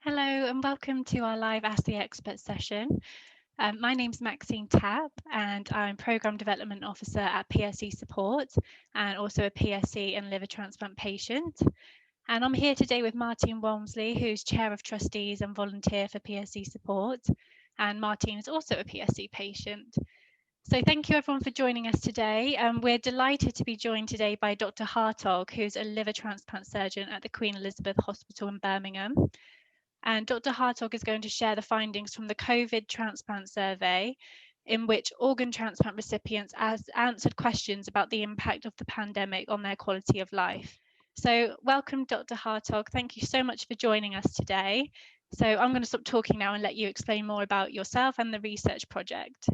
Hello and welcome to our live Ask the Expert session. My name's Maxine Tapp and I'm Programme Development Officer at PSC Support and also a PSC and liver transplant patient. And I'm here today with Martin Walmsley, who's Chair of Trustees and volunteer for PSC Support. And Martin is also a PSC patient. So thank you everyone for joining us today. We're delighted to be joined today by Dr. Hartog, who's a liver transplant surgeon at the Queen Elizabeth Hospital in Birmingham. And Dr. Hartog is going to share the findings from the COVID transplant survey, in which organ transplant recipients answered questions about the impact of the pandemic on their quality of life. So welcome, Dr. Hartog. Thank you so much for joining us today. So I'm going to stop talking now and let you explain more about yourself and the research project.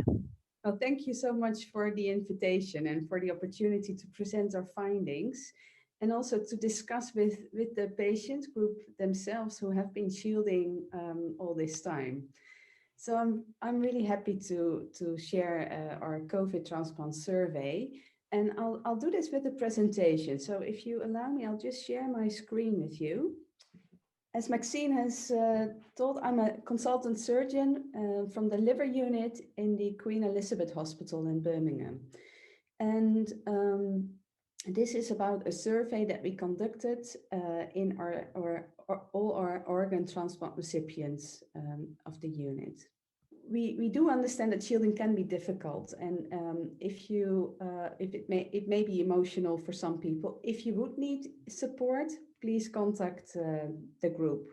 Well, thank you so much for the invitation and for the opportunity to present our findings and also to discuss with the patient group themselves who have been shielding all this time. So I'm really happy to share our COVID transplant survey, and I'll do this with a presentation. So if you allow me, I'll just share my screen with you. As Maxine has told, I'm a consultant surgeon from the liver unit in the Queen Elizabeth Hospital in Birmingham. And this is about a survey that we conducted in all our organ transplant recipients of the unit. We do understand that shielding can be difficult, and if it may be emotional for some people. If you would need support, please contact the group.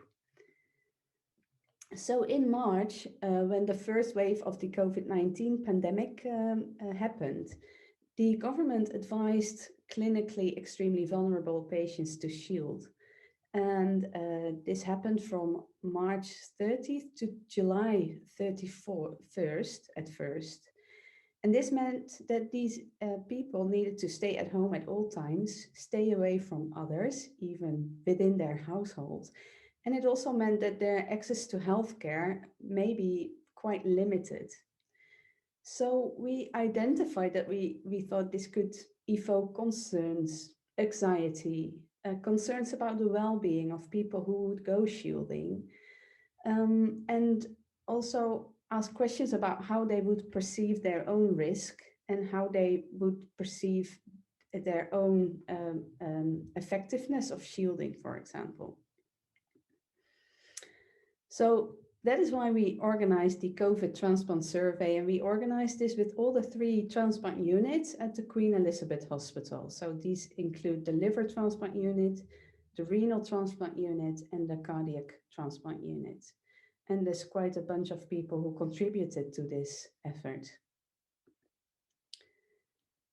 So in March, when the first wave of the COVID-19 pandemic happened, the government advised clinically extremely vulnerable patients to shield. And this happened from March 30th to July 31st at first. And this meant that these people needed to stay at home at all times, stay away from others, even within their household. And it also meant that their access to healthcare may be quite limited. So we identified that we thought this could evoke concerns, anxiety, concerns about the well-being of people who would go shielding, and also ask questions about how they would perceive their own risk and how they would perceive their own effectiveness of shielding, for example. So that is why we organized the COVID transplant survey, and we organized this with all the 3 transplant units at the Queen Elizabeth Hospital. So these include the liver transplant unit, the renal transplant unit, and the cardiac transplant unit. And there's quite a bunch of people who contributed to this effort.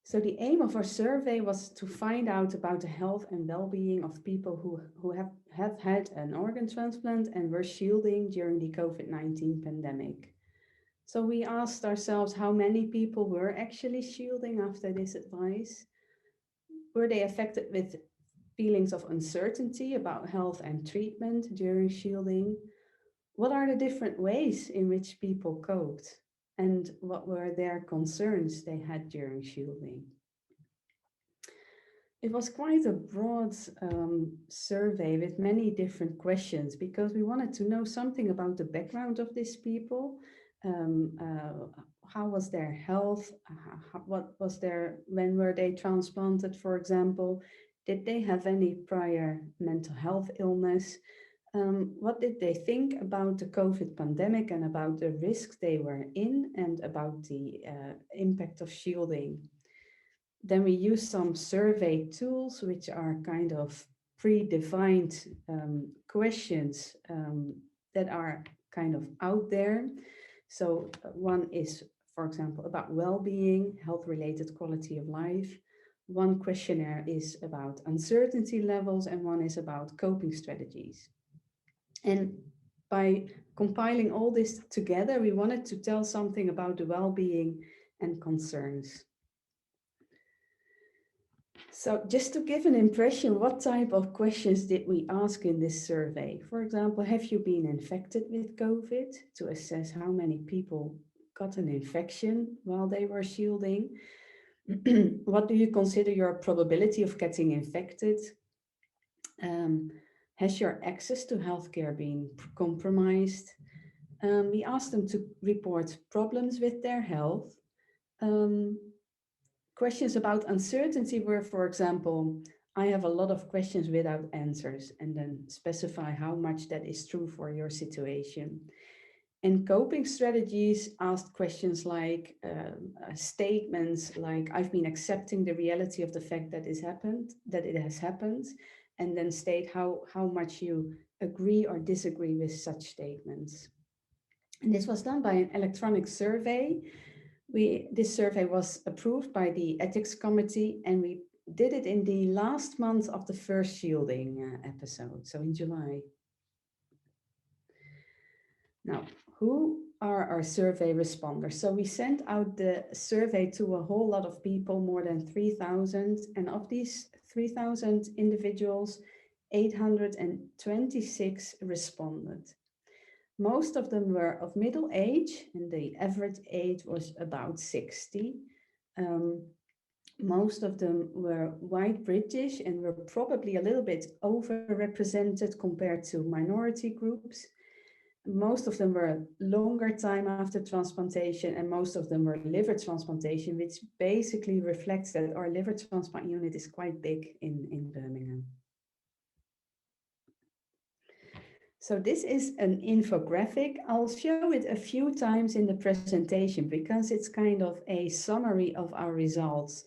So the aim of our survey was to find out about the health and well-being of people who have had an organ transplant and were shielding during the COVID-19 pandemic. So we asked ourselves how many people were actually shielding after this advice. Were they affected with feelings of uncertainty about health and treatment during shielding? What are the different ways in which people coped? And what were their concerns they had during shielding? It was quite a broad survey with many different questions because we wanted to know something about the background of these people. How was their health? What was when were they transplanted, for example? Did they have any prior mental health illness? What did they think about the COVID pandemic and about the risks they were in and about the impact of shielding? Then we use some survey tools, which are kind of predefined questions that are kind of out there. So one is, for example, about well-being, health-related quality of life. One questionnaire is about uncertainty levels, and one is about coping strategies. And by compiling all this together, we wanted to tell something about the well-being and concerns. So just to give an impression, what type of questions did we ask in this survey? For example, have you been infected with COVID, to assess how many people got an infection while they were shielding? What do you consider your probability of getting infected? Has your access to healthcare been compromised? We asked them to report problems with their health. Um, Questions about uncertainty were, for example, I have a lot of questions without answers, and then specify how much that is true for your situation. And coping strategies asked questions like statements like, I've been accepting the reality of the fact that it has happened, and then state how much you agree or disagree with such statements. And this was done by an electronic survey. This survey was approved by the ethics committee, and we did it in the last month of the first shielding episode, so in July. Now, who are our survey responders? So we sent out the survey to a whole lot of people, more than 3,000, and of these 3,000 individuals, 826 responded. Most of them were of middle age, and the average age was about 60. Most of them were white British and were probably a little bit overrepresented compared to minority groups. Most of them were longer time after transplantation, and most of them were liver transplantation, which basically reflects that our liver transplant unit is quite big in Birmingham. So this is an infographic. I'll show it a few times in the presentation because it's kind of a summary of our results,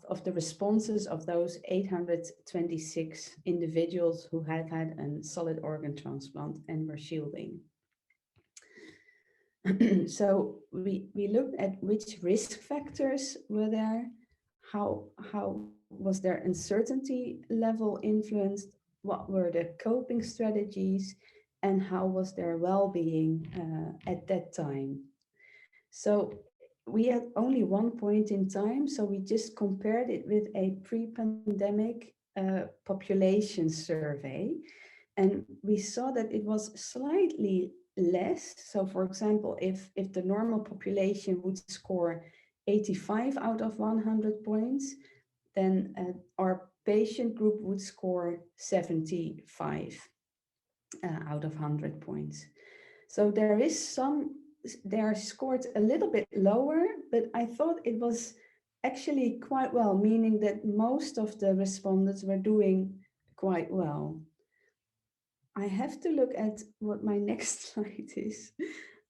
of the responses of those 826 individuals who have had a solid organ transplant and were shielding. So we looked at which risk factors were there, how was their uncertainty level influenced, what were the coping strategies, and how was their well-being at that time. So we had only one point in time, so we just compared it with a pre-pandemic population survey. And we saw that it was slightly less. So for example, if the normal population would score 85 out of 100 points, then our patient group would score 75 out of 100 points. So they are scored a little bit lower, but I thought it was actually quite well, meaning that most of the respondents were doing quite well. I have to look at what my next slide is.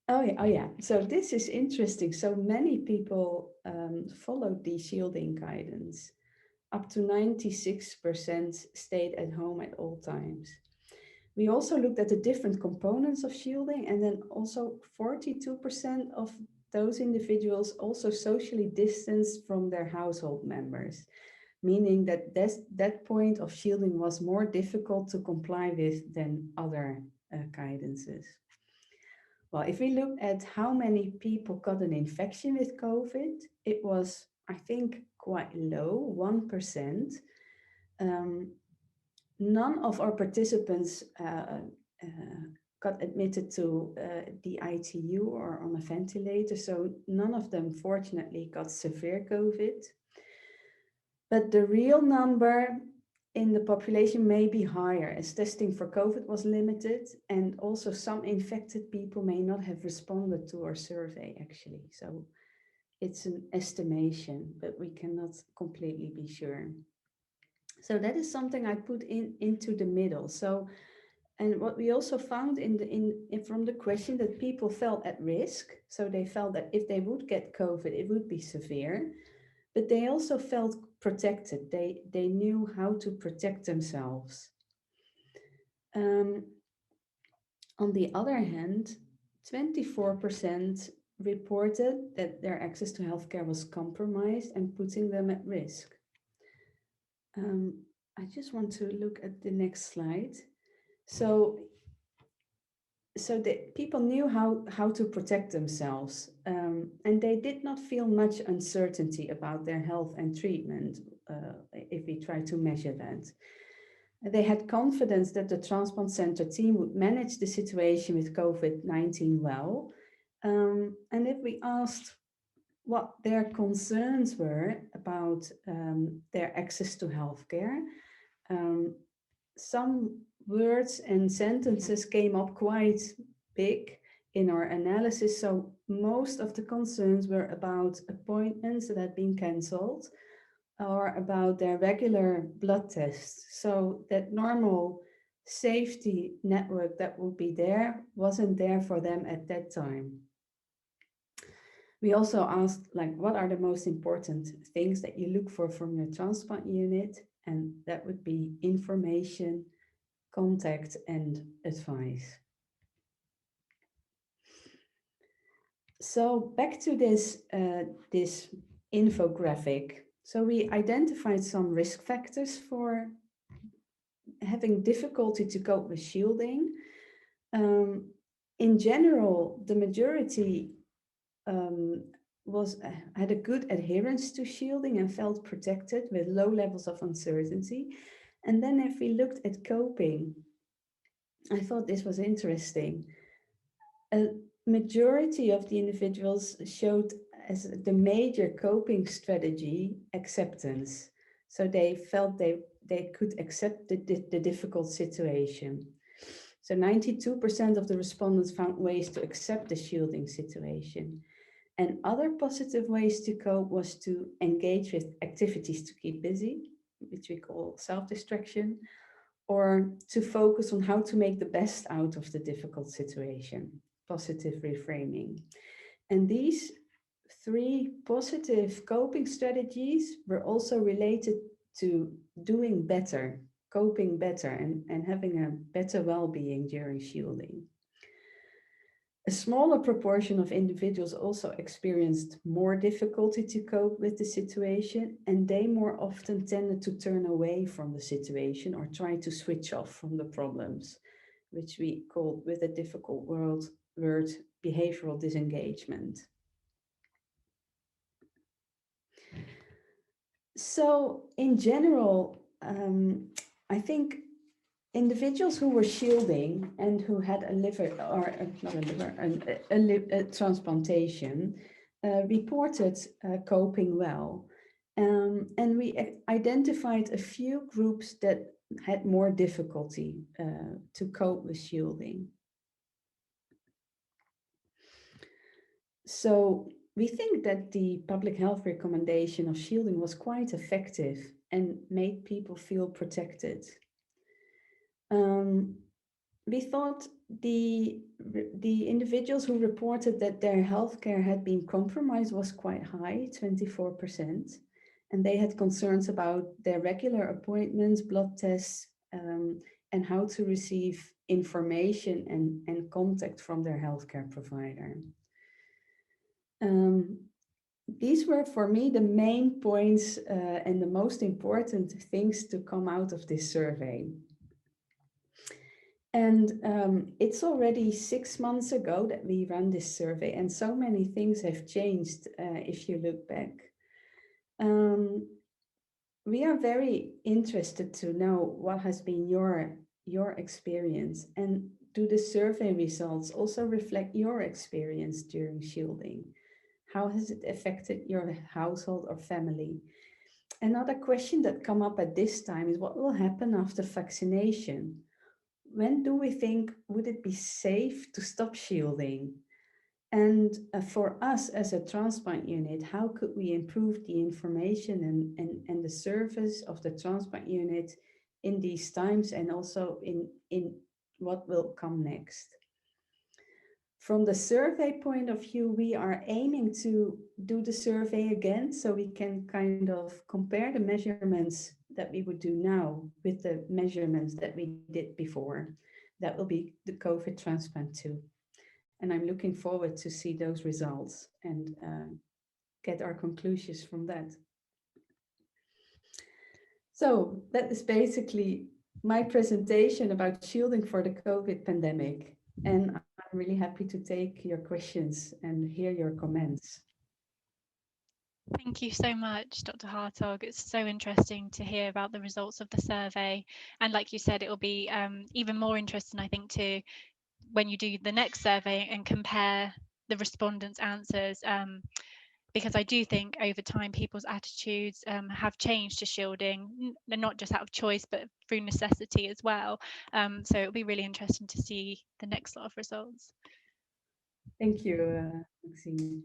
Oh yeah. So this is interesting. So many people followed the shielding guidance. Up to 96% stayed at home at all times. We also looked at the different components of shielding, and then also 42% of those individuals also socially distanced from their household members, meaning that that point of shielding was more difficult to comply with than other guidances. Well, if we look at how many people got an infection with COVID, it was, I think, quite low, 1%. None of our participants got admitted to the ITU or on a ventilator, so none of them, fortunately, got severe COVID. But the real number in the population may be higher, as testing for COVID was limited, and also some infected people may not have responded to our survey, actually. So it's an estimation, but we cannot completely be sure. So that is something I put into the middle. So, and what we also found from the question, that people felt at risk. So they felt that if they would get COVID, it would be severe, but they also felt protected. They knew how to protect themselves. On the other hand, 24% reported that their access to healthcare was compromised and putting them at risk. I just want to look at the next slide. So the people knew how to protect themselves, and they did not feel much uncertainty about their health and treatment, if we try to measure that. They had confidence that the transplant center team would manage the situation with COVID-19 well. And if we asked what their concerns were about their access to healthcare, some words and sentences came up quite big in our analysis. So most of the concerns were about appointments that had been cancelled or about their regular blood tests. So that normal safety network that would be there wasn't there for them at that time. We also asked, like, what are the most important things that you look for from your transplant unit? And that would be information, contact, and advice. So back to this infographic. So we identified some risk factors for having difficulty to cope with shielding. In general, the majority um, had a good adherence to shielding and felt protected with low levels of uncertainty. And then if we looked at coping, I thought this was interesting. A majority of the individuals showed as the major coping strategy acceptance. So they felt they could accept the difficult situation. So 92% of the respondents found ways to accept the shielding situation. And other positive ways to cope was to engage with activities to keep busy, which we call self-distraction, or to focus on how to make the best out of the difficult situation, positive reframing. And these three positive coping strategies were also related to doing better, coping better, and having a better well-being during shielding. A smaller proportion of individuals also experienced more difficulty to cope with the situation, and they more often tended to turn away from the situation or try to switch off from the problems, which we call, with a difficult word, behavioral disengagement. So in general, I think individuals who were shielding and who had a liver, or not a liver, a transplantation, reported coping well. And we identified a few groups that had more difficulty to cope with shielding. So we think that the public health recommendation of shielding was quite effective and made people feel protected. We thought the individuals who reported that their healthcare had been compromised was quite high, 24%. And they had concerns about their regular appointments, blood tests, and how to receive information and contact from their healthcare provider. These were for me the main points and the most important things to come out of this survey. And it's already 6 months ago that we ran this survey, and so many things have changed if you look back. We are very interested to know what has been your experience, and do the survey results also reflect your experience during shielding? How has it affected your household or family? Another question that come up at this time is, what will happen after vaccination? When do we think would it be safe to stop shielding? And for us as a transplant unit, how could we improve the information and the service of the transplant unit in these times, and also in what will come next? From the survey point of view, we are aiming to do the survey again so we can kind of compare the measurements that we would do now with the measurements that we did before. That will be the COVID transplant too. And I'm looking forward to see those results and get our conclusions from that. So that is basically my presentation about shielding for the COVID pandemic. And I'm really happy to take your questions and hear your comments. Thank you so much, Dr. Hartog. It's so interesting to hear about the results of the survey. And like you said, it will be even more interesting, I think, to when you do the next survey and compare the respondents' answers because I do think over time people's attitudes have changed to shielding, not just out of choice but through necessity as well. So it'll be really interesting to see the next lot of results. Thank you, Maxine.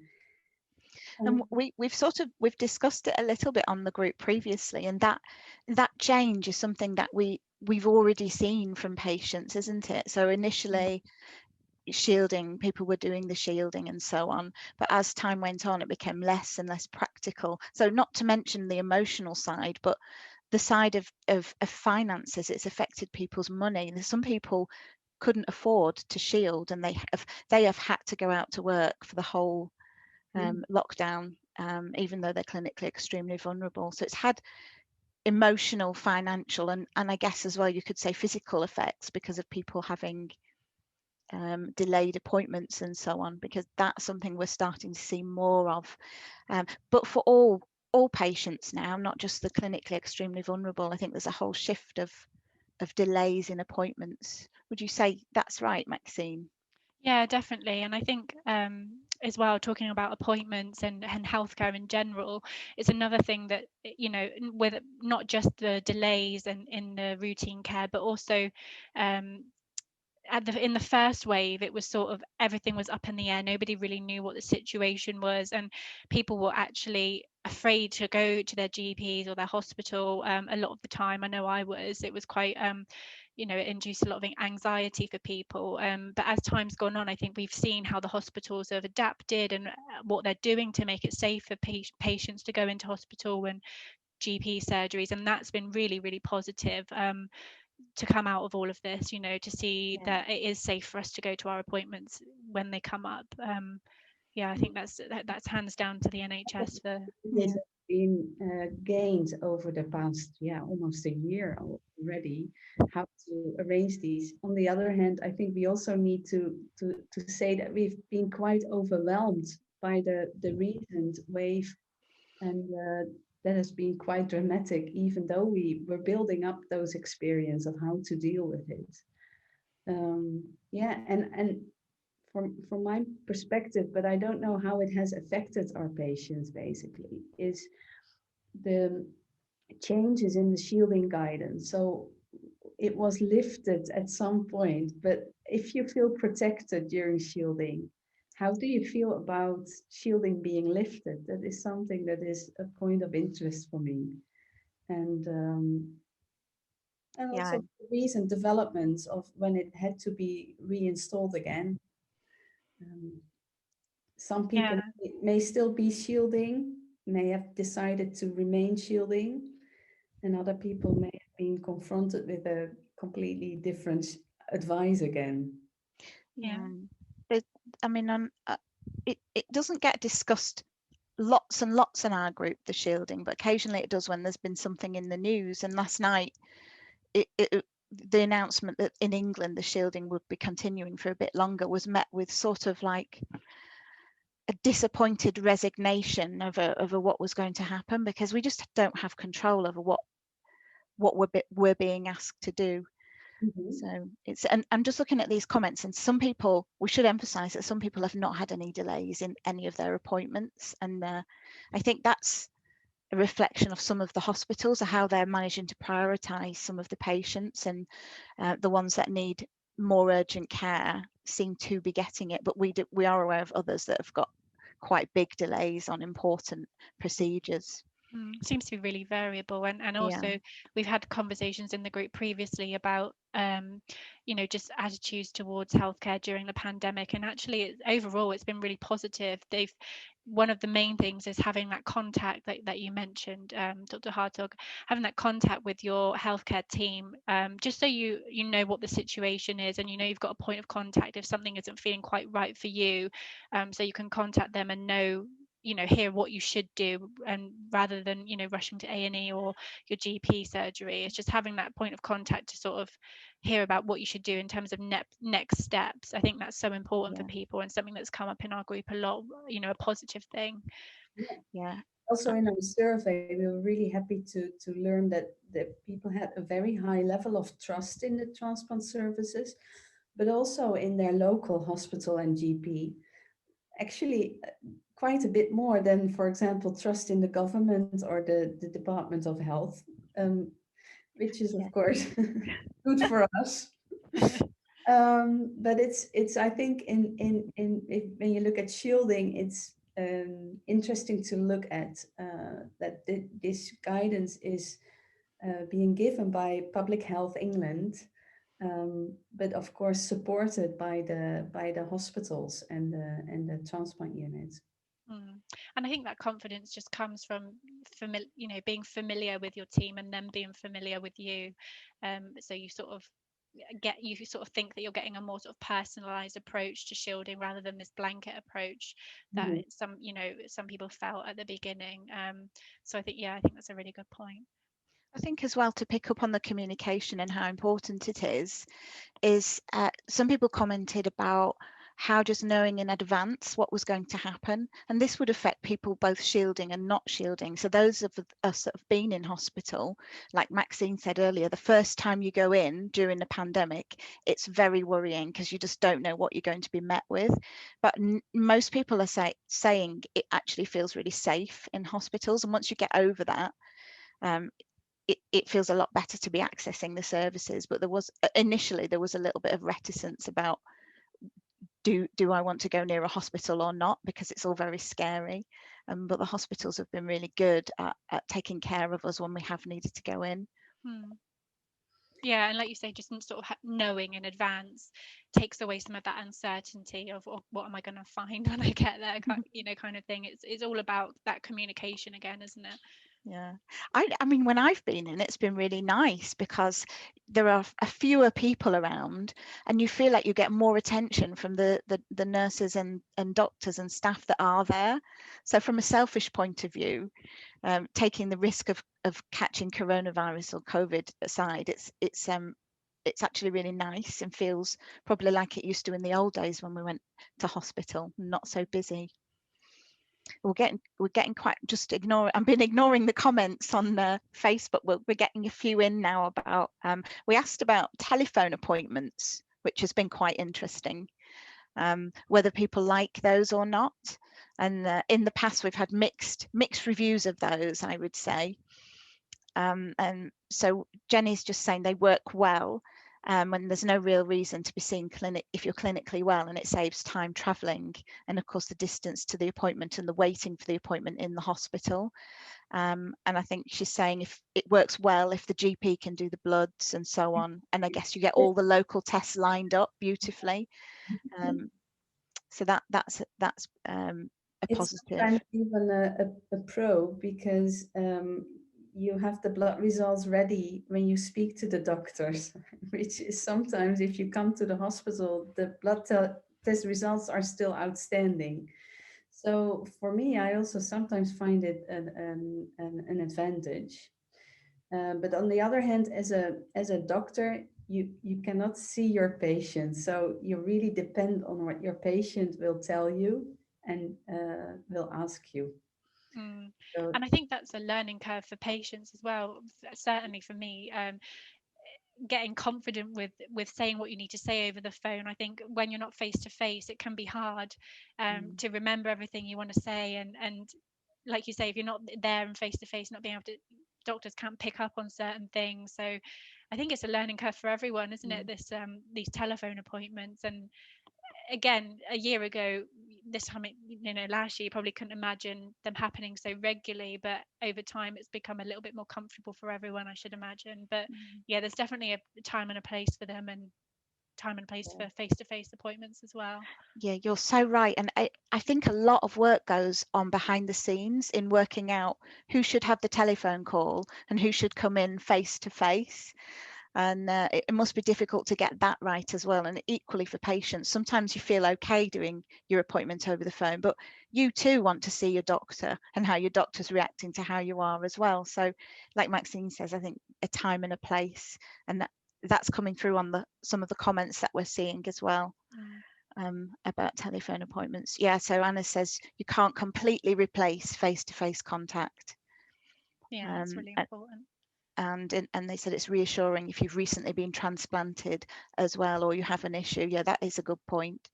And we've discussed it a little bit on the group previously, and that change is something that we've already seen from patients, isn't it? So initially shielding, people were doing the shielding and so on, but as time went on it became less and less practical. So not to mention the emotional side, but the side of finances, it's affected people's money. There's some people couldn't afford to shield, and they have had to go out to work for the whole lockdown, even though they're clinically extremely vulnerable. So it's had emotional, financial, and I guess as well you could say physical effects because of people having delayed appointments and so on, because that's something we're starting to see more of. But for all patients now, not just the clinically extremely vulnerable, I think there's a whole shift of delays in appointments. Would you say that's right, Maxine? Yeah, definitely. And I think as well, talking about appointments and healthcare in general, is another thing that, with not just the delays and in the routine care, but also um, in the first wave, it was sort of everything was up in the air. Nobody really knew what the situation was, and people were actually afraid to go to their GPs or their hospital a lot of the time. I know I was. It was quite it induced a lot of anxiety for people. But as time's gone on, I think we've seen how the hospitals have adapted and what they're doing to make it safe for patients to go into hospital and GP surgeries, and that's been really, really positive. To come out of all of this, to see that it is safe for us to go to our appointments when they come up. I think that's hands down to the NHS for. This has been gained over the past, almost a year already, how to arrange these. On the other hand, I think we also need to say that we've been quite overwhelmed by the recent wave, and that has been quite dramatic, even though we were building up those experience of how to deal with it. And from my perspective, but I don't know how it has affected our patients, basically, is the changes in the shielding guidance. So it was lifted at some point, but if you feel protected during shielding, how do you feel about shielding being lifted? That is something that is a point of interest for me. And also recent developments of when it had to be reinstalled again. Some people may still be shielding, may have decided to remain shielding, and other people may have been confronted with a completely different advice again. I mean, it doesn't get discussed lots and lots in our group, the shielding, but occasionally it does when there's been something in the news. And last night, the announcement that in England the shielding would be continuing for a bit longer was met with sort of like a disappointed resignation over what was going to happen, because we just don't have control over what we're being asked to do. So it's, and I'm just looking at these comments, and some people, we should emphasize that some people have not had any delays in any of their appointments, and I think that's a reflection of some of the hospitals, or how they're managing to prioritize some of the patients, and the ones that need more urgent care seem to be getting it, but we are aware of others that have got quite big delays on important procedures. Seems to be really variable, and also we've had conversations in the group previously about just attitudes towards healthcare during the pandemic, and actually overall it's been really positive. One of the main things is having that contact that you mentioned, Dr. Hartog, having that contact with your healthcare team, just so you know what the situation is, and you've got a point of contact if something isn't feeling quite right for you, so you can contact them and know, hear what you should do, and rather than rushing to A&E or your GP surgery. It's just having that point of contact to sort of hear about what you should do in terms of next steps. I think that's so important for people, and something that's come up in our group a lot, a positive thing. Also in our survey, we were really happy to learn that people had a very high level of trust in the transplant services, but also in their local hospital and GP. Actually, quite a bit more than, for example, trust in the government or the Department of Health, which is, of course, good for us. But it's I think when you look at shielding, it's interesting to look at that this guidance is being given by Public Health England, but of course supported by the hospitals and the transplant units. And I think that confidence just comes from being familiar with your team and them being familiar with you. So you sort of think that you're getting a more sort of personalized approach to shielding rather than this blanket approach that some people felt at the beginning. So I think that's a really good point. I think as well, to pick up on the communication and how important it is some people commented about how just knowing in advance what was going to happen, and this would affect people both shielding and not shielding. So those of us that have been in hospital, like Maxine said earlier, the first time you go in during the pandemic, it's very worrying because you just don't know what you're going to be met with. But most people are saying it actually feels really safe in hospitals, and once you get over that, it feels a lot better to be accessing the services. But initially there was a little bit of reticence about do I want to go near a hospital or not, because it's all very scary. But the hospitals have been really good at taking care of us when we have needed to go in. Yeah, and like you say, just sort of knowing in advance takes away some of that uncertainty of what am I going to find when I get there, kind of thing. It's all about that communication again, isn't it? Yeah, I mean, when I've been in, it's been really nice because there are a fewer people around, and you feel like you get more attention from the nurses and doctors and staff that are there. So from a selfish point of view, taking the risk of catching coronavirus or COVID aside, it's actually really nice and feels probably like it used to in the old days when we went to hospital, not so busy. We're getting quite, just ignore it. I've been ignoring the comments on Facebook. We're getting a few in now about we asked about telephone appointments, which has been quite interesting, whether people like those or not. And in the past we've had mixed reviews of those, I would say. And so Jenny's just saying they work well when there's no real reason to be seen if you're clinically well, and it saves time travelling, and of course the distance to the appointment and the waiting for the appointment in the hospital. And I think she's saying if it works well if the GP can do the bloods and so on, and I guess you get all the local tests lined up beautifully. So that's a positive. It's kind of even a pro, because you have the blood results ready when you speak to the doctors, which is sometimes, if you come to the hospital, the blood test results are still outstanding. So for me, I also sometimes find it an advantage. But on the other hand, as a doctor, you cannot see your patient, so you really depend on what your patient will tell you and will ask you. So, and I think that's a learning curve for patients as well. Certainly for me, getting confident with saying what you need to say over the phone. I think when you're not face to face, it can be hard to remember everything you want to say, and like you say, if you're not there and face to face, not being able to, doctors can't pick up on certain things. So I think it's a learning curve for everyone, isn't it, this these telephone appointments. And again, a year ago, this time, last year, you probably couldn't imagine them happening so regularly, but over time it's become a little bit more comfortable for everyone, I should imagine. But yeah, there's definitely a time and a place for them, and time and place for face-to-face appointments as well. Yeah, you're so right. And I think a lot of work goes on behind the scenes in working out who should have the telephone call and who should come in face to face. And it must be difficult to get that right as well. And equally for patients, sometimes you feel okay doing your appointment over the phone, but you too want to see your doctor and how your doctor's reacting to how you are as well. So like Maxine says, I think a time and a place, and that's coming through on some of the comments that we're seeing as well. About telephone appointments. Yeah, so Anna says you can't completely replace face-to-face contact. Yeah, that's really important. And they said it's reassuring if you've recently been transplanted as well, or you have an issue. Yeah, that is a good point.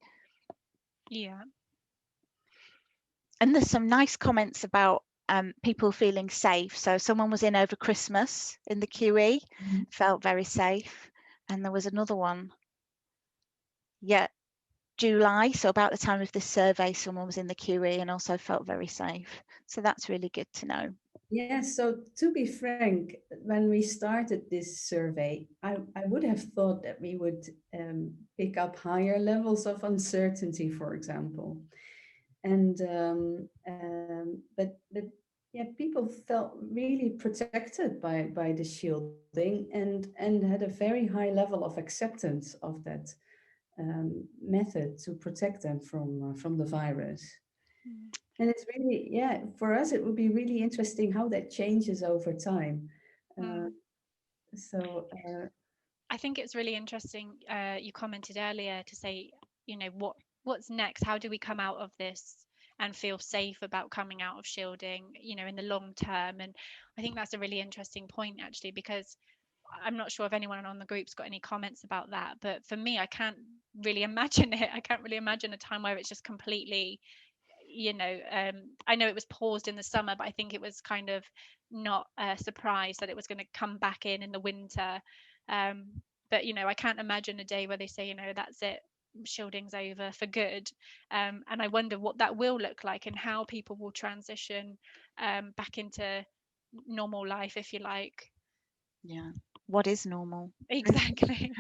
Yeah. And there's some nice comments about people feeling safe. So someone was in over Christmas in the QE, felt very safe. And there was another one, yeah, July, so about the time of this survey, someone was in the QE and also felt very safe. So that's really good to know. Yes, so to be frank, when we started this survey, I would have thought that we would pick up higher levels of uncertainty, for example. And but yeah, people felt really protected by the shielding and had a very high level of acceptance of that method to protect them from the virus. And it's really, yeah, for us, it would be really interesting how that changes over time. Uh, so, I think it's really interesting. You commented earlier to say, you know, what's next? How do we come out of this and feel safe about coming out of shielding, you know, in the long term? And I think that's a really interesting point, actually, because I'm not sure if anyone on the group's got any comments about that. But for me, I can't really imagine it. I can't really imagine a time where it's just completely, you know, I know it was paused in the summer, but I think it was kind of not a surprise that it was going to come back in the winter. um, but you know, I can't imagine a day where they say, you know, that's it, shielding's over for good. And I wonder what that will look like and how people will transition back into normal life, if you like. Yeah, what is normal? Exactly.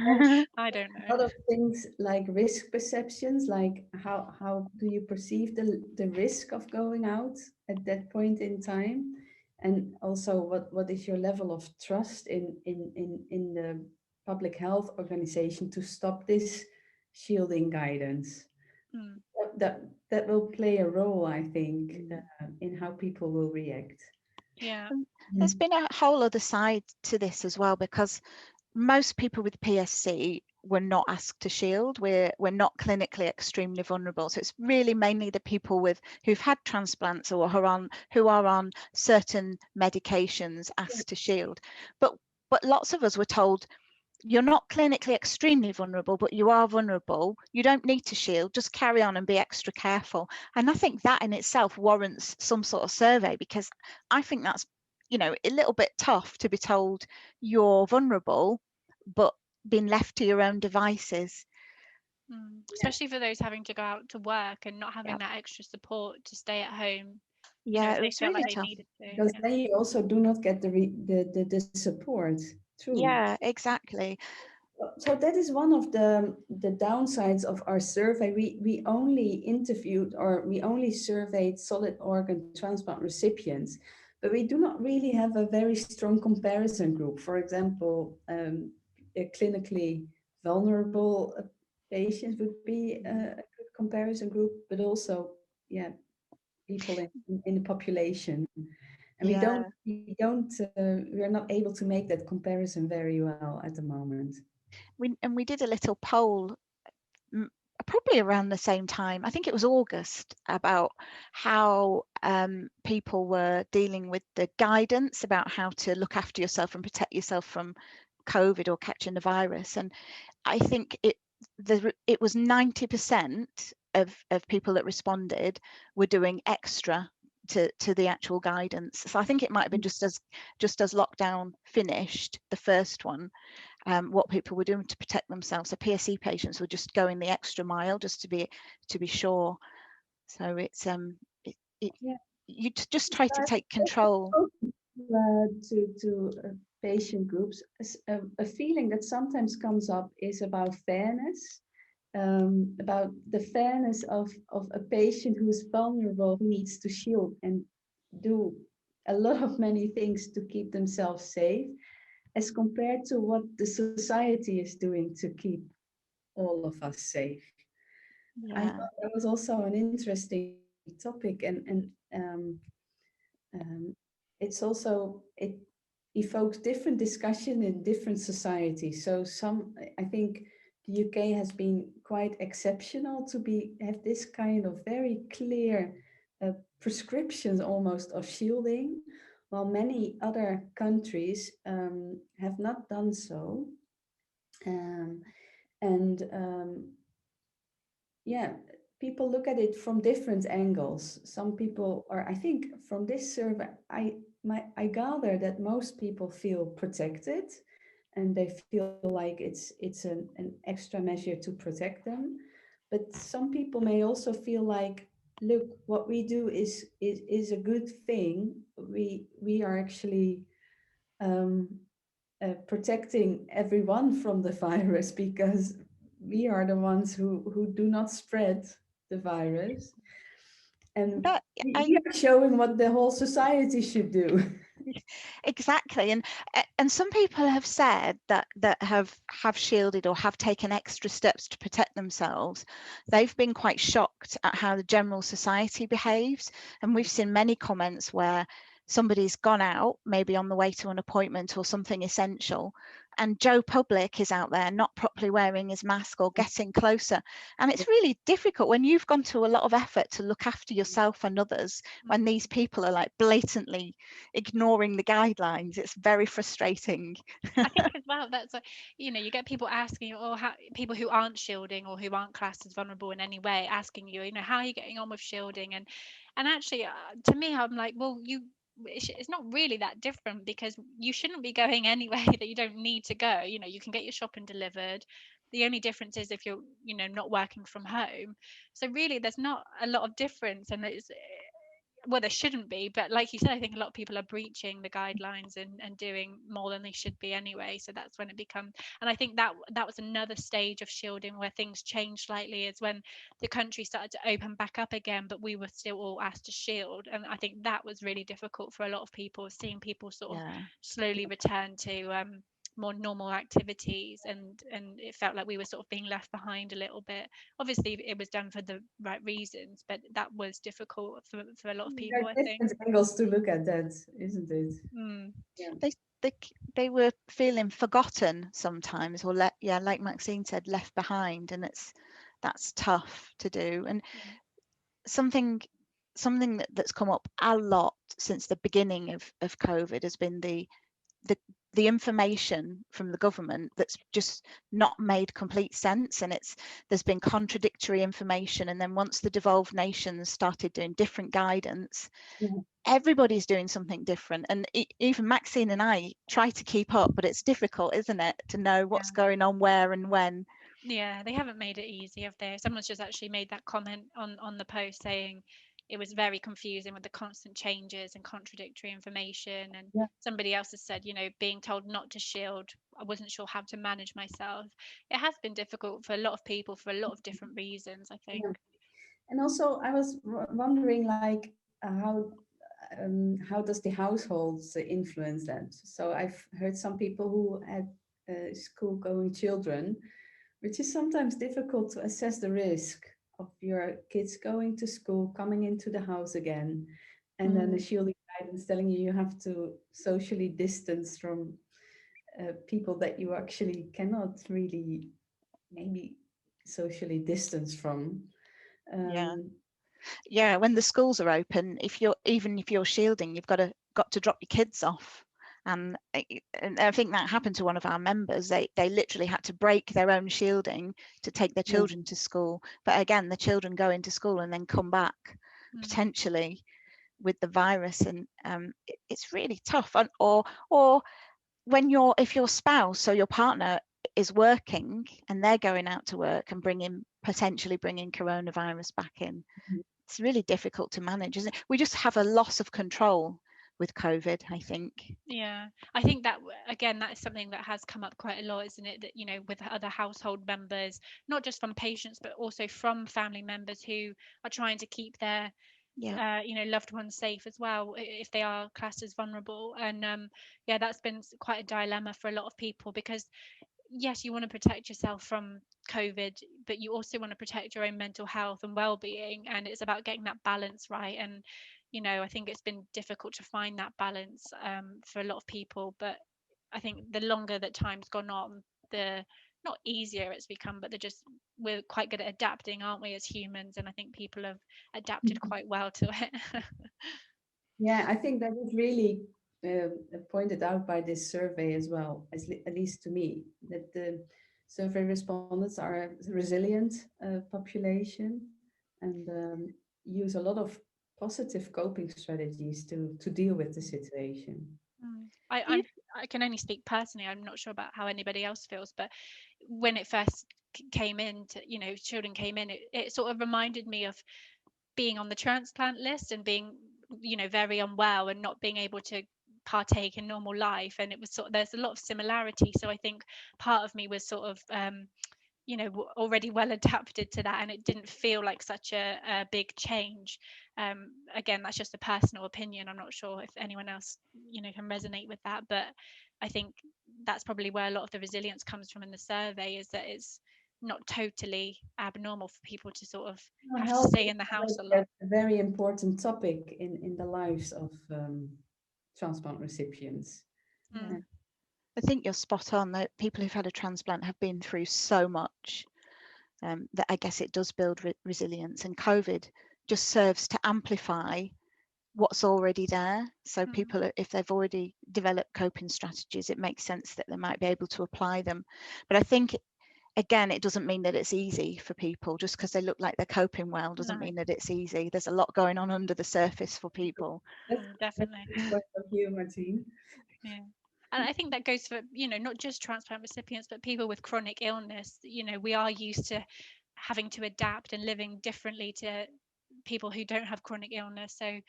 I don't a lot know. of things like risk perceptions, like how do you perceive the risk of going out at that point in time, and also what is your level of trust in the public health organization to stop this shielding guidance. Mm, That will play a role, I think, in how people will react. yeah. There's been a whole other side to this as well, because most people with PSC were not asked to shield. We're not clinically extremely vulnerable. So it's really mainly the people who've had transplants or who are on certain medications asked to shield. But lots of us were told, you're not clinically extremely vulnerable, but you are vulnerable. You don't need to shield, just carry on and be extra careful. And I think that in itself warrants some sort of survey, because I think that's, you know, a little bit tough to be told you're vulnerable, but being left to your own devices. Especially for those having to go out to work and not having Yep. that extra support to stay at home, you know, Yeah, if it they was felt like really they tough. needed to. Because then you also do not get the support. True. Yeah, exactly. So that is one of the downsides of our survey. We only interviewed, or we only surveyed solid organ transplant recipients, but we do not really have a very strong comparison group. For example, clinically vulnerable patients would be a good comparison group, but also, yeah, people in the population. And Yeah. we are not able to make that comparison very well at the moment. We did a little poll probably around the same time, I think it was August, about how people were dealing with the guidance about how to look after yourself and protect yourself from COVID or catching the virus. And I think it was 90% of people that responded were doing extra to the actual guidance. So I think it might have been just as lockdown finished, the first one, what people were doing to protect themselves. So PSC patients were just going the extra mile just to be sure. So it's Yeah. you just try to take control. To patient groups, a feeling that sometimes comes up is about fairness, about the fairness of a patient who is vulnerable, who needs to shield and do a lot of many things to keep themselves safe, as compared to what the society is doing to keep all of us safe. I Yeah. thought that was also an interesting topic, and um, it's also, it evokes different discussion in different societies. So I think the UK has been quite exceptional to have this kind of very clear prescriptions almost of shielding, while many other countries have not done so. Um, and yeah, people look at it from different angles. Some people, or I think from this survey, I gather that most people feel protected, and they feel like it's an extra measure to protect them. But some people may also feel like, look, what we do is a good thing. We are actually um, protecting everyone from the virus, because we are the ones who do not spread the virus. And That we are showing what the whole society should do. exactly, and some people have said that have shielded or have taken extra steps to protect themselves. They've been quite shocked at how the general society behaves, and we've seen many comments where somebody's gone out, maybe on the way to an appointment or something essential, and Joe Public is out there not properly wearing his mask or getting closer. And it's really difficult when you've gone to a lot of effort to look after yourself and others, when these people are like blatantly ignoring the guidelines. It's very frustrating. I think as well, that's you get people asking you, or how people who aren't shielding or who aren't classed as vulnerable in any way, asking you, how are you getting on with shielding? And actually, to me, I'm like, well, it's not really that different, because you shouldn't be going anywhere that you don't need to go. You can get your shopping delivered. The only difference is if you're not working from home. So really, there's not a lot of difference, and it's, well, there shouldn't be, but like you said, I think a lot of people are breaching the guidelines and doing more than they should be anyway. So that's when it becomes, and I think that was another stage of shielding where things changed slightly, is when the country started to open back up again, but we were still all asked to shield. And I think that was really difficult for a lot of people, seeing people sort of slowly return to more normal activities, and it felt like we were sort of being left behind a little bit. Obviously it was done for the right reasons, but that was difficult for a lot of people, I There are think. different angles to look at that, isn't it? Yeah. They were feeling forgotten sometimes, or like Maxine said, left behind, and that's tough to do. And something that's come up a lot since the beginning of COVID has been the information from the government that's just not made complete sense, and there's been contradictory information. And then once the devolved nations started doing different guidance, everybody's doing something different, and even Maxine and I try to keep up, but it's difficult, isn't it, to know what's going on where and when. Yeah, they haven't made it easy, have they? Someone's just actually made that comment on the post, saying it was very confusing with the constant changes and contradictory information. And somebody else has said, being told not to shield, I wasn't sure how to manage myself. It has been difficult for a lot of people for a lot of different reasons, I think. And also, I was wondering, like, how does the households influence that? So I've heard some people who had school-going children, which is sometimes difficult to assess the risk of your kids going to school, coming into the house again, and then the shielding guidance telling you have to socially distance from people that you actually cannot really maybe socially distance from. When the schools are open, if you're shielding, you've got to drop your kids off. And I think that happened to one of our members. They literally had to break their own shielding to take their children to school. But again, the children go into school and then come back potentially with the virus, and it's really tough. Or if your spouse or your partner is working and they're going out to work and potentially bringing coronavirus back in, it's really difficult to manage, isn't it? We just have a loss of control with COVID, I think. Yeah, I think that again, that is something that has come up quite a lot, isn't it? That with other household members, not just from patients, but also from family members who are trying to keep their loved ones safe as well, if they are classed as vulnerable. And that's been quite a dilemma for a lot of people, because yes, you want to protect yourself from COVID, but you also want to protect your own mental health and well-being, and it's about getting that balance right. And I think it's been difficult to find that balance for a lot of people, but I think the longer that time's gone on, the not easier it's become, but we're quite good at adapting, aren't we, as humans? And I think people have adapted quite well to it. Yeah, I think that is really pointed out by this survey as well, at least to me, that the survey respondents are a resilient population. and use a lot of positive coping strategies to deal with the situation. I can only speak personally. I'm not sure about how anybody else feels, but when it first came in, children came in, it sort of reminded me of being on the transplant list and being, very unwell and not being able to partake in normal life. And it was there's a lot of similarity. So I think part of me was sort of already well adapted to that, and it didn't feel like such a big change. Again, that's just a personal opinion. I'm not sure if anyone else can resonate with that, but I think that's probably where a lot of the resilience comes from in the survey, is that it's not totally abnormal for people to sort of have to stay in the house a lot. A very important topic in the lives of transplant recipients. Yeah. I think you're spot on, that people who've had a transplant have been through so much that I guess it does build resilience, and COVID just serves to amplify what's already there. So people, if they've already developed coping strategies, it makes sense that they might be able to apply them. But I think, again, it doesn't mean that it's easy for people. Just because they look like they're coping well doesn't mean that it's easy. There's a lot going on under the surface for people. Definitely. That's of humor, team. Yeah. And I think that goes for, not just transplant recipients, but people with chronic illness. We are used to having to adapt and living differently to people who don't have chronic illness. So,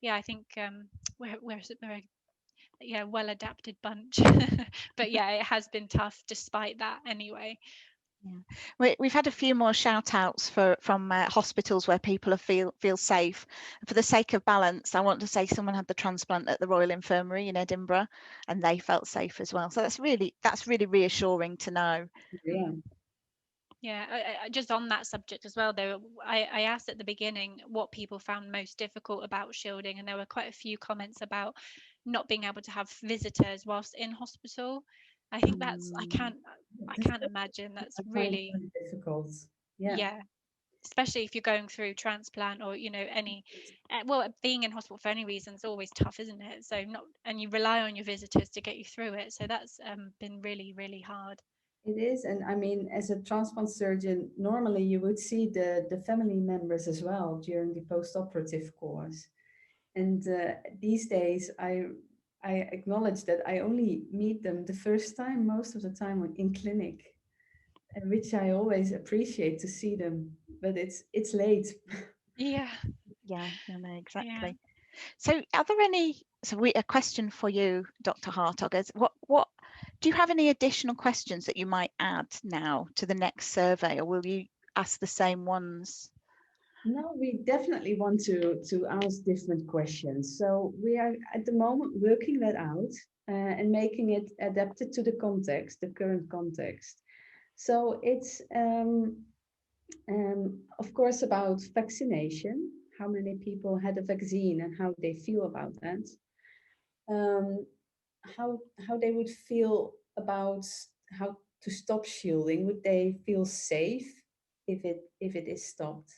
yeah, I think we're a well adapted bunch. But yeah, it has been tough despite that anyway. Yeah. We've had a few more shout outs from hospitals where people feel safe. For the sake of balance, I want to say someone had the transplant at the Royal Infirmary in Edinburgh and they felt safe as well. So that's really reassuring to know. Yeah, just on that subject as well, though, I asked at the beginning what people found most difficult about shielding, and there were quite a few comments about not being able to have visitors whilst in hospital. I think that's I can't imagine that's really difficult. Yeah, especially if you're going through transplant or any being in hospital for any reason is always tough, isn't it? So and you rely on your visitors to get you through it, so that's been really, really hard. It is, and I mean, as a transplant surgeon, normally you would see the family members as well during the post-operative course. And these days, I acknowledge that I only meet them the first time, most of the time in clinic, which I always appreciate to see them, but it's late. Yeah. Yeah, no, exactly. Yeah. So are there any, a question for you, Dr. Hartog, is what do you have any additional questions that you might add now to the next survey, or will you ask the same ones? No, we definitely want to ask different questions. So we are at the moment working that out and making it adapted to the context, the current context. So it's of course about vaccination, how many people had a vaccine and how they feel about that. How they would feel about how to stop shielding. Would they feel safe if it is stopped?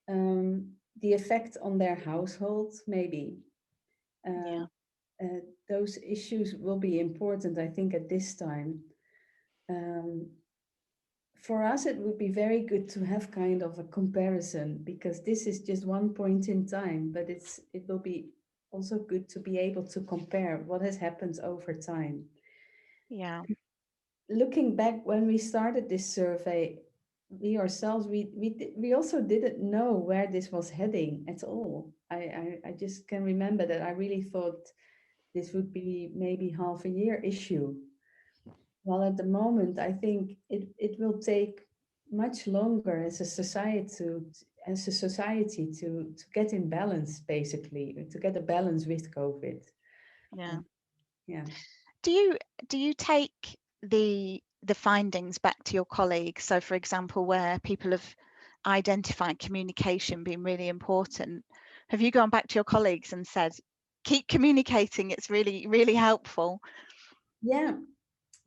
The effect on their household, maybe. Those issues will be important, I think, at this time. For us, it would be very good to have kind of a comparison, because this is just one point in time, but it will be also good to be able to compare what has happened over time. Yeah. Looking back, when we started this survey, we ourselves, we also didn't know where this was heading at all. I just can remember that I really thought this would be maybe half a year issue. Well, at the moment, I think it will take much longer as a society to get in balance, basically, to get a balance with COVID. Yeah. Yeah. Do you take the findings back to your colleagues? So, for example, where people have identified communication being really important, have you gone back to your colleagues and said, keep communicating, it's really, really helpful? Yeah,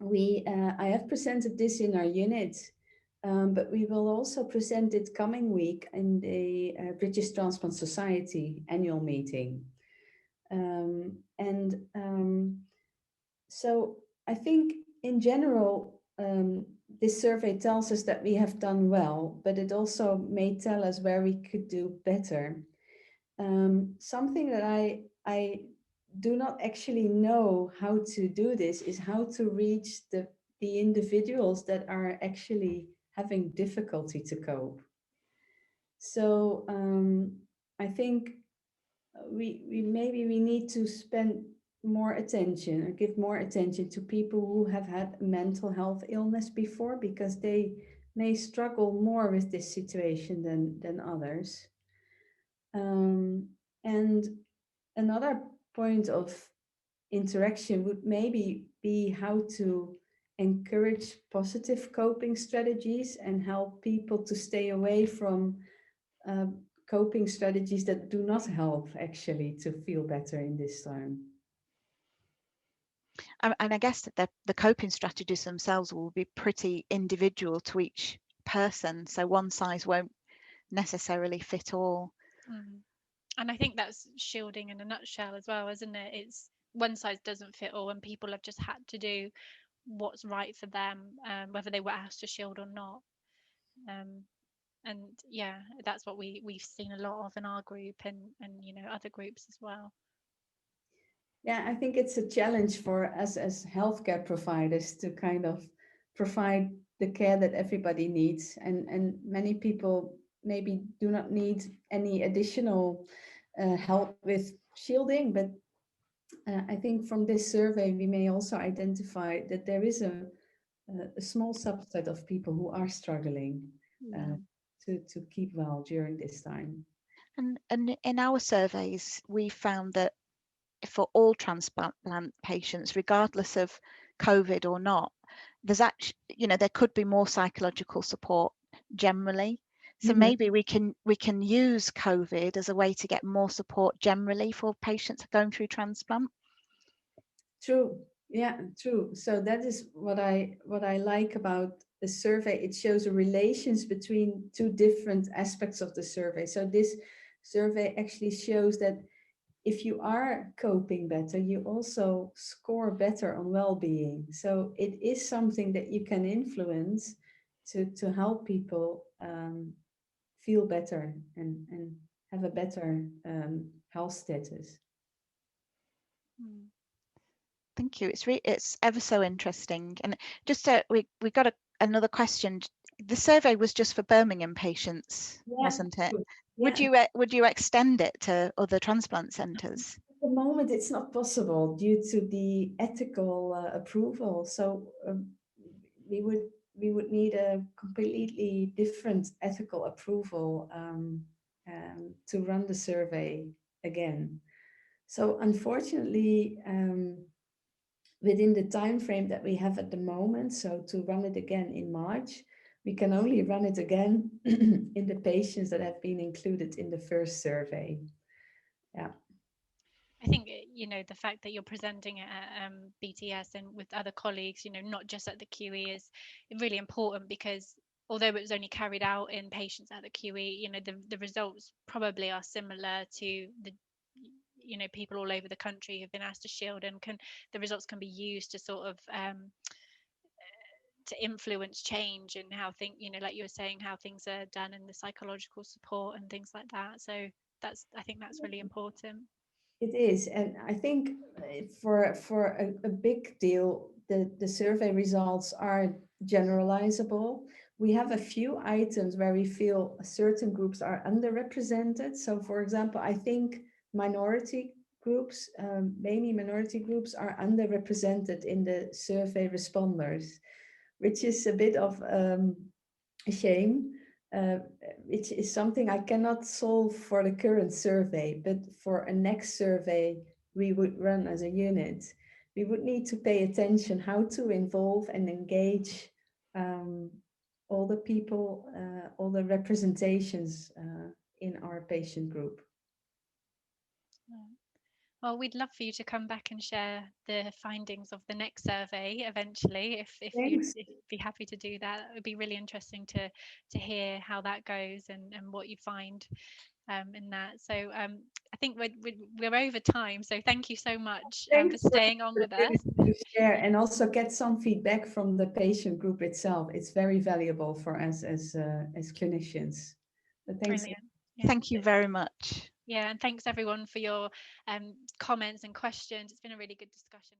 I have presented this in our unit, but we will also present it coming week in the British Transplant Society annual meeting. So I think in general, this survey tells us that we have done well, but it also may tell us where we could do better. Something that I do not actually know how to do this is how to reach the individuals that are actually having difficulty to cope. So I think we maybe we need to spend more attention or give more attention to people who have had mental health illness before, because they may struggle more with this situation than others. And another point of interaction would maybe be how to encourage positive coping strategies and help people to stay away from uh, coping strategies that do not help actually to feel better in this time. And I guess that the coping strategies themselves will be pretty individual to each person. So one size won't necessarily fit all. And I think that's shielding in a nutshell as well, isn't it? It's one size doesn't fit all, and people have just had to do what's right for them, whether they were asked to shield or not. And yeah, that's what we've seen a lot of in our group and other groups as well. Yeah, I think it's a challenge for us as healthcare providers to kind of provide the care that everybody needs. And many people maybe do not need any additional help with shielding. But I think from this survey, we may also identify that there is a small subset of people who are struggling to keep well during this time. And in our surveys, we found that for all transplant patients, regardless of COVID or not, there's actually, there could be more psychological support generally. So maybe we can use COVID as a way to get more support generally for patients going through transplant. True. Yeah, true. So that is what I like about the survey. It shows a relations between two different aspects of the survey. So this survey actually shows that if you are coping better, you also score better on well-being. So it is something that you can influence to help people feel better and have a better health status. Thank you. It's ever so interesting. And just we got another question. The survey was just for Birmingham patients, wasn't it? Yeah. Would you extend it to other transplant centres? At the moment, it's not possible due to the ethical approval. So we would need a completely different ethical approval to run the survey again. So unfortunately, within the time frame that we have at the moment, so to run it again in March, we can only run it again in the patients that have been included in the first survey. Yeah. I think the fact that you're presenting at BTS and with other colleagues, not just at the QE, is really important, because although it was only carried out in patients at the QE, the results probably are similar to the people all over the country who've been asked to shield, and the results can be used to sort of to influence change and how like you were saying, how things are done and the psychological support and things like that. So I think that's really important. It is, and I think for a big deal, the survey results are generalizable. We have a few items where we feel certain groups are underrepresented. So, for example, I think minority groups, mainly minority groups, are underrepresented in the survey responders, which is a bit of a shame. Which is something I cannot solve for the current survey, but for a next survey we would run as a unit, we would need to pay attention how to involve and engage all the people, all the representations in our patient group. Well, we'd love for you to come back and share the findings of the next survey eventually, if you'd be happy to do that. It would be really interesting to hear how that goes and what you find in that. So I think we're over time, so thank you so much for staying on with us. To share and also get some feedback from the patient group itself. It's very valuable for us as clinicians. So thanks. Brilliant. Yeah. Thank you very much. Yeah, and thanks everyone for your comments and questions. It's been a really good discussion.